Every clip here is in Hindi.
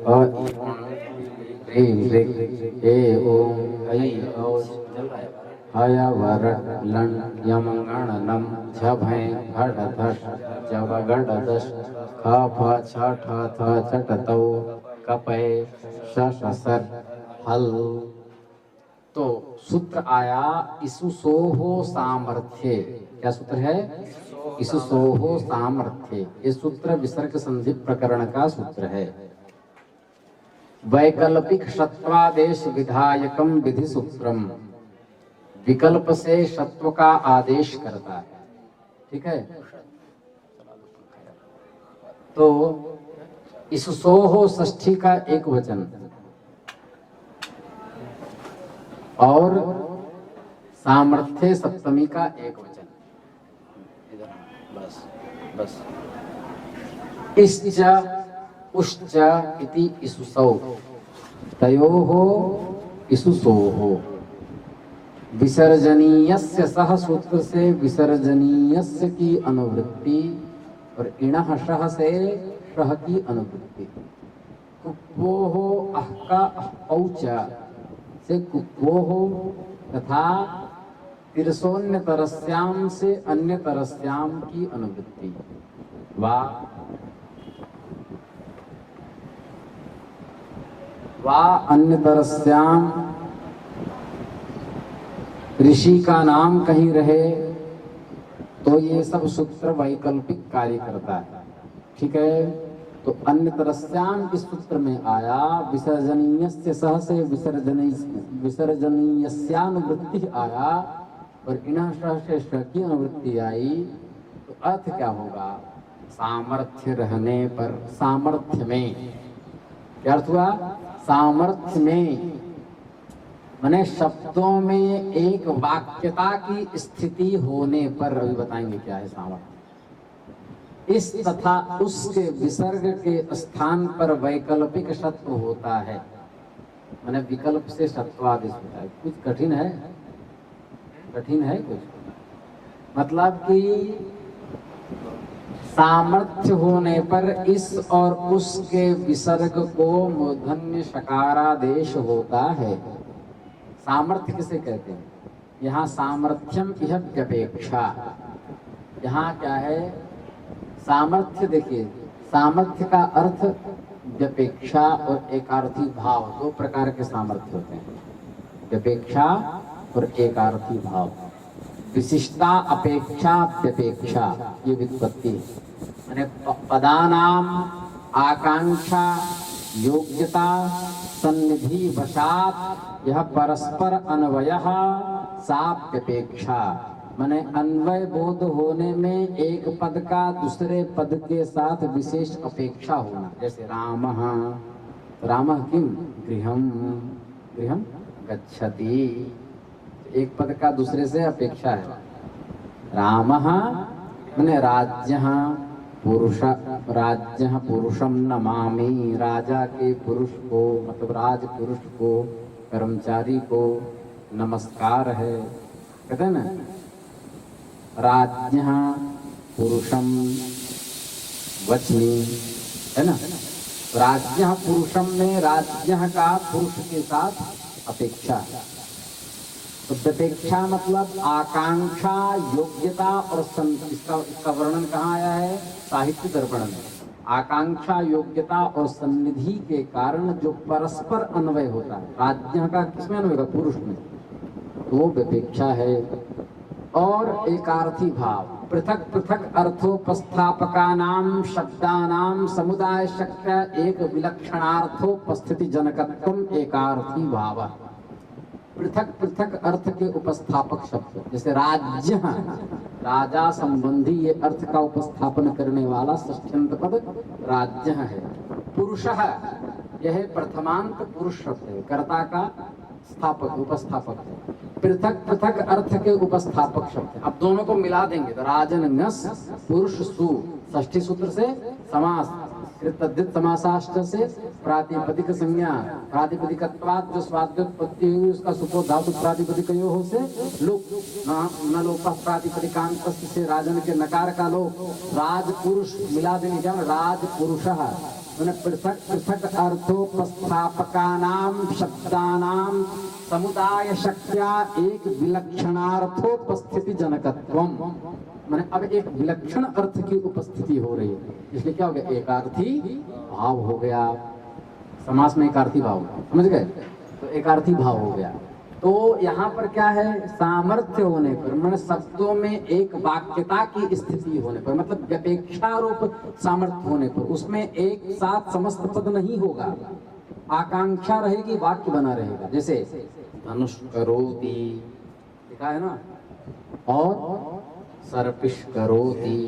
अ ऋ ऋ ए ओम ऐ औ हय वर लं यम गण नम झ भै घट धश जब गण दश ख फ छ ठ थ चट तौ कपय श श सर हल। तो सूत्र आया इसुसोहो सामर्थ्य। क्या सूत्र है? इसुसोहो सामर्थ्य। ये सूत्र विसर्ग संधि प्रकरण का सूत्र है। वैकल्पिक षत्वादेश विधायकम विधि सूत्रम, विकल्प से षत्व का आदेश करता है। ठीक है, तो इसुसोहो षष्ठी का एक वचन और सामर्थ्य सप्तमी का एक वचन। बस बस इश्च उश्च इति इसुसौ तयोः इसुसोः। विसर्जनीयस्य सह सूत्र से विसर्जनीयस्य की अनुवृत्ति और इणः शः से शः की अनुवृत्ति। कुप्वोः अह का औच से कुप्वोः तथा तिरसोन्य तरस्याम से अन्य तरस्याम की अनुवृत्ति। वा अन्य तरस्याम ऋषि का नाम कहीं रहे तो ये सब सूत्र वैकल्पिक कार्य करता है। ठीक है, तो अन्य तरस्याम इस सूत्र में आया, विसर्जनीयस्य सह से विसर्जनीयस्यानुवृत्ति आया और इणः शः से श की अनुवृत्ति आई। तो अर्थ क्या होगा? सामर्थ्य रहने पर, सामर्थ्य में क्या अर्थ हुआ? सामर्थ्य में माने शब्दों में एक वाक्यता की स्थिति होने पर। अभी बताएंगे क्या है सामर्थ्य। इस तथा उसके विसर्ग के स्थान पर वैकल्पिक षत्व होता है, माने विकल्प से षत्वादेश होता है। कुछ कठिन है? कठिन है कुछ? मतलब कि सामर्थ्य होने पर इस और उसके विसर्ग को मूर्धन्य शकारादेश होता है। सामर्थ्य किसे कहते हैं? यहाँ सामर्थ्यम इह व्यपेक्षा। यहाँ क्या है? सामर्थ्य देखिए, सामर्थ्य का अर्थ व्यपेक्षा और एकार्थी भाव, दो प्रकार के सामर्थ्य होते हैं, व्यपेक्षा और एकार्थी भाव। विशिष्टा अपेक्षा व्यपेक्षा, ये व्युत्पत्ति है। माने पदानाम आकांक्षा योग्यता सन्निधि वशात यह परस्पर अन्वयः साप्यपेक्षा। माने अन्वय बोध होने में एक पद का दूसरे पद के साथ विशेष अपेक्षा होना। जैसे रामः, रामः किम गृहम, गृहम गच्छति, एक पद का दूसरे से अपेक्षा है। रामः माने राज्यः पुरुष, राज्यः पुरुषम नमामि, राजा के पुरुष को, मतलब राज पुरुष को, कर्मचारी को नमस्कार है, कहते हैं ना। राज्यः पुरुषम वच्मि, है ना। राज्यः पुरुषम में राज्यः का पुरुष के साथ अपेक्षा है। तो व्यपेक्षा मतलब आकांक्षा, योग्यता और इसका वर्णन कहाँ आया है? साहित्य दर्पण में। आकांक्षा, योग्यता और सन्निधि के कारण जो परस्पर अन्वय होता है, राज्य का किसमें अन्वय होगा? पुरुष में, तो वो व्यपेक्षा है। और एकार्थी भाव, पृथक पृथक अर्थोपस्थापकानां शब्दानां समुदाय शक्य एक विलक्षणार्थोपस्थिति जनकत्वम एकार्थी भाव। पृथक पृथक अर्थ के उपस्थापक शब्द, जैसे राज्य, राजा संबंधी ये अर्थ का उपस्थापन करने वाला षष्ठ्यंत पद राज्य है। पुरुषः, यह प्रथमांत पुरुष शब्द है, कर्ता का स्थापक, उपस्थापक है। पृथक पृथक अर्थ के उपस्थापक शब्द। अब दोनों को मिला देंगे तो राजन्यस पुरुष सु, षष्ठी सूत्र से समास, कृतद्धित समासाष्ट से प्रातिपदिक संज्ञा, प्रातिपदिकत्वात् जो स्वाद्योत्पत्ति हुई उसका सुपो धातु प्रातिपदिकयोः से लोप, न लोपः प्रातिपदिकांत से राजन के नकार का लोप। राज पुरुष मिला देंगे क्या? राज पुरुषः, उन्हें पृथक पृथक अर्थोपस्थापकानाम शब्दानाम समुदाय शक्त्या एक विलक्षणार्थोपस्थिति जनकत्वम। मैंने अब एक विलक्षण अर्थ की उपस्थिति हो रही है, इसलिए क्या हो गया, एकार्थी भाव हो गया। समास में एकार्थी भाव, समझ गए, तो एकार्थी भाव हो गया। तो यहाँ पर क्या है, सामर्थ्य होने पर, मैंने शब्दों में एक वाक्यता की स्थिति होने पर, मतलब व्यपेक्षा रूप सामर्थ्य होने पर, उसमें एक साथ समस्त पद नहीं होगा, आकांक्षा रहेगी, वाक्य बना रहेगा। जैसे धनुष करोति लिखा है ना, और सर्पिश करोति,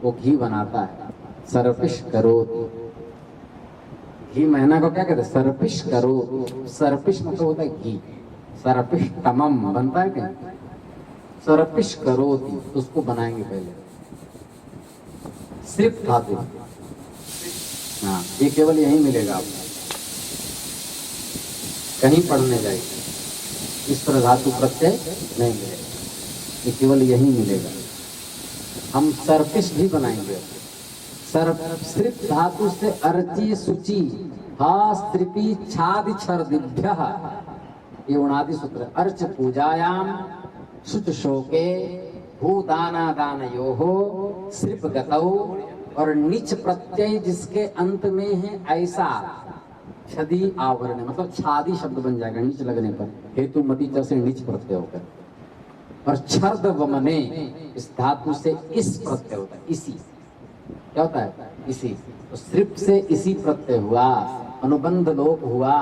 वो घी बनाता है, सर्पिश करोति। घी महीना को क्या कहते हैं, सर्पिश करो। सर्पिश मतलब होता है घी, सर्पिश तमम बनता है क्या, सर्पिश करोति, उसको बनाएंगे पहले। सिर्फ धातु, हाँ, ये केवल यही मिलेगा आपको, कहीं पढ़ने जाएगी इस तरह धातु प्रत्यय नहीं मिलेगा, ये केवल यही मिलेगा। हम सर्पिश भी बनाएंगे। सिर्फ धातु से अर्ची सुचि हा स्त्रिपी छादि छर्दिभ्य, ये उणादि सूत्र। अर्च पूजायाम शुच शोके भूदाना दानयोहो सृप गतौ, और निच प्रत्यय जिसके अंत में है ऐसा छदी आवरण, मतलब छादी शब्द बन जाएगा नीच लगने पर, हेतु मति च से नीच प्रत्यय होकर। और छर्द वमने इस धातु से इस प्रत्यय होता है, इसी क्या होता है, इसी। तो सृप से इसी प्रत्यय हुआ, अनुबंध लोप हुआ।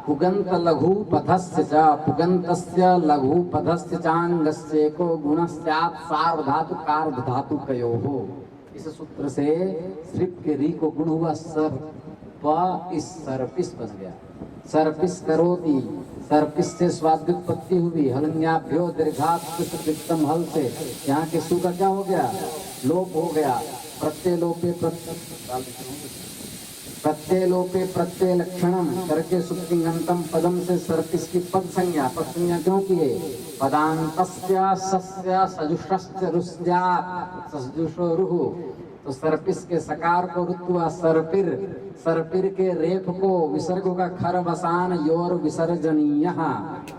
पुगंत लघु पथस्य च, पुगंतस्य लघु पथस्य चांगस्य को गुणस्यात् सार्वधातु कार्ध धातु कयोः। इस सूत्र से सृप के री को गुण हुआ सर, इस सर्पिस बन गया, सर्पिस करोति। सर्पिस से स्वाद्युत्पत्ति हुई, हलन्याभ्यो दीर्घात कृतम हल से, यहाँ के सु का क्या हो गया, लोप हो गया। प्रत्यय लोपे प्रत्यय लक्षणम करके सुप्तिंगंतम पदम से सर्पिस की पद संज्ञा क्यों किए, पदांतस्य सस्य सजुषस्य रुस्यात् सजुषो रुः। तो सर्पिस के सकार को रुत्वा सर्पिर, सर्पिर के रेफ को विसर्ग का खर वसान योर विसर्जनीय,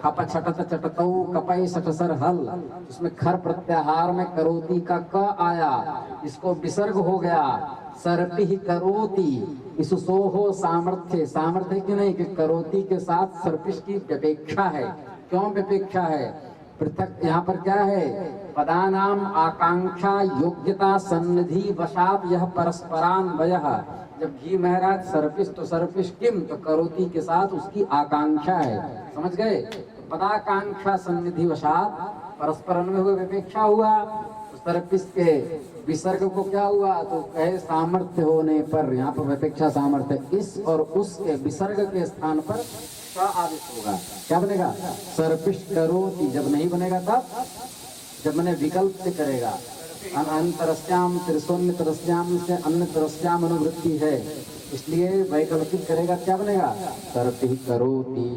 खप छटत चटतौ कपै सटसर हल, उसमें खर प्रत्याहार में करोति का क आया, इसको विसर्ग हो गया, सर्पि करोति। इस सोहो सामर्थ्य, सामर्थ्य की नहीं कि करोति के साथ सर्पिश की व्यपेक्षा है। क्यों व्यपेक्षा है, पृथक यहाँ पर क्या है, पदानाम आकांक्षा योग्यता सन्निधि वशात यह परस्परान्वयः। जब घी महराज सर्पिश, तो सर्पिश किम, तो करोति के साथ उसकी आकांक्षा है, समझ गए। पदाकांक्षा सन्निधि वशात परस्पर अन्वय हुआ, व्यपेक्षा हुआ। तो सर्पिश के विसर्ग को क्या हुआ, तो कहे सामर्थ्य होने पर, यहाँ पर व्यपेक्षा सामर्थ्य, इस और उस के विसर्ग के स्थान पर आदेश होगा, क्या बनेगा, सर्पिश करोति। जब नहीं बनेगा तब, जब मैंने विकल्प से करेगा, अंतरस्याम त्रिशून्य तरस्याम से अन्य तरस्याम अनुवृत्ति है, इसलिए वैकल्पिक करेगा, क्या बनेगा, सर्पिः करोति।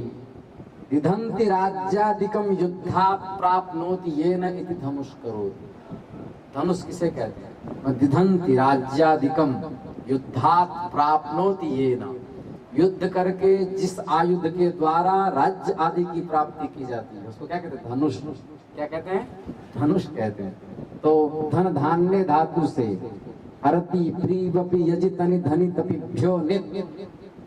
दिधन्ति राज्यादिकम युद्धात् प्राप्नोति येन इति धनुष करोति। धनुष किसे कहते हैं, दिधन्ति राज्यादिकम युद्धात् प्राप्नोति येन, युद्ध करके जिस आयुध के द्वारा राज्य आदि की प्राप्ति की जाती है उसको क्या कहते हैं, धनुष। क्या कहते हैं, धनुष कहते हैं। तो धन धान्य धातु से हरति प्रीवपि यजितनि धनि तपिभ्यो नित,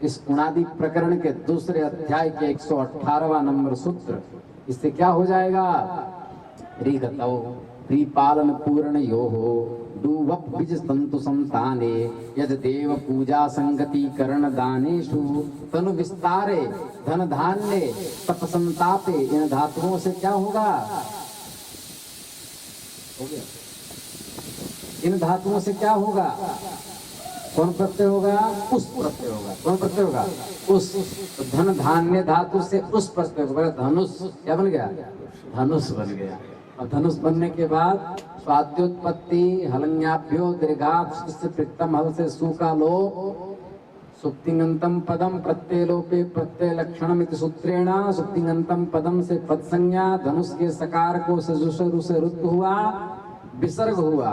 इस उणादि प्रकरण के दूसरे अध्याय के 118वां नंबर सूत्र, इससे क्या हो जाएगा, ऋगतौ प्रीपालन पूर्ण योहो दुवप बीज संतु संताने यद देव पूजा संगति करण दानेषु तनु विस्तारे धन धान्य तप संतापे। इन धातुओं से क्या होगा, हो गया, इन धातुओं से क्या होगा, कौन प्रत्यय होगा, उस प्रत्यय होगा। कौन प्रत्यय होगा, उस। तो धन धान्य धातु से उस प्रत्यय होगा, धनुष क्या बन गया, धनुष बन गया। और धनुष बनने के बाद स्वाद्योत्पत्ति हलन्याभ्यो दीर्घात् प्रीतम हल से सु का लोप, सुप्तिंगंतम पदम प्रत्यय लोपे प्रत्यय लक्षणम इति सूत्रेण, सुप्तिंगंतम पदम से पद संज्ञा, धनुष के सकार को सजुषरु से रुद्ध हुआ, विसर्ग हुआ।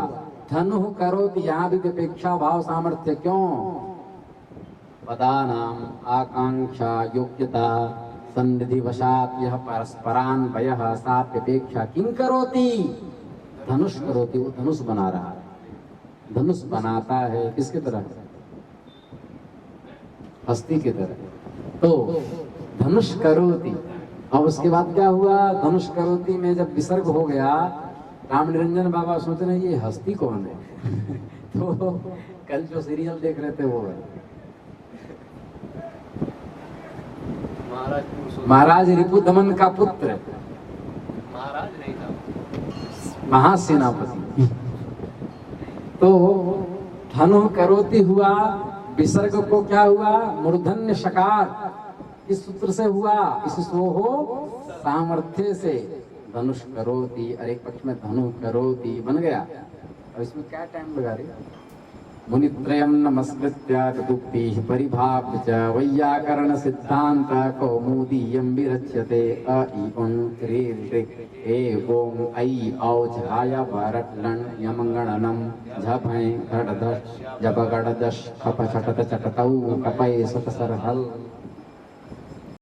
धनु करोति, यहाँ भी अपेक्षा भाव सामर्थ्य, क्यों, पदानाम आकांक्षा योग्यता सन्निधि वशात यह परस्परान्वयः साप्यपेक्षा किं करोति धनुष करोति। वो धनुष बना रहा है। धनुष बनाता है किसकी तरह? हस्ती की तरह। तो धनुष करोति। और उसके बाद क्या हुआ? धनुष करोति में जब विसर्ग हो गया, राम निरंजन बाबा सोच रहे ये हस्ती कौन है? तो कल जो सीरियल देख रहे थे वो है महाराज रिपु दमन का पुत्र, महाराज नहीं था, महासेनापति। तो धनु करोति हुआ, विसर्ग को क्या हुआ? मूर्धन्य शकार इस सूत्र से हुआ, इस सोहो सामर्थ्य से धनुष करोति। और एक पक्ष में धनु करोति बन गया। अब इसमें क्या टाइम लगा रही? मुनित्रयं नमस्कृत्य तदुक्तिः परिभाव्य च वैयाकरण सिद्धांत कौमुदीयं विरच्यते। अ इ उं ऋ ऋ ए ओं ऐ औ झाय वरट् लण् यमङ्गणनं झफै घटदश जपगडदश खप छटत चटतौ कपै सतसर हल।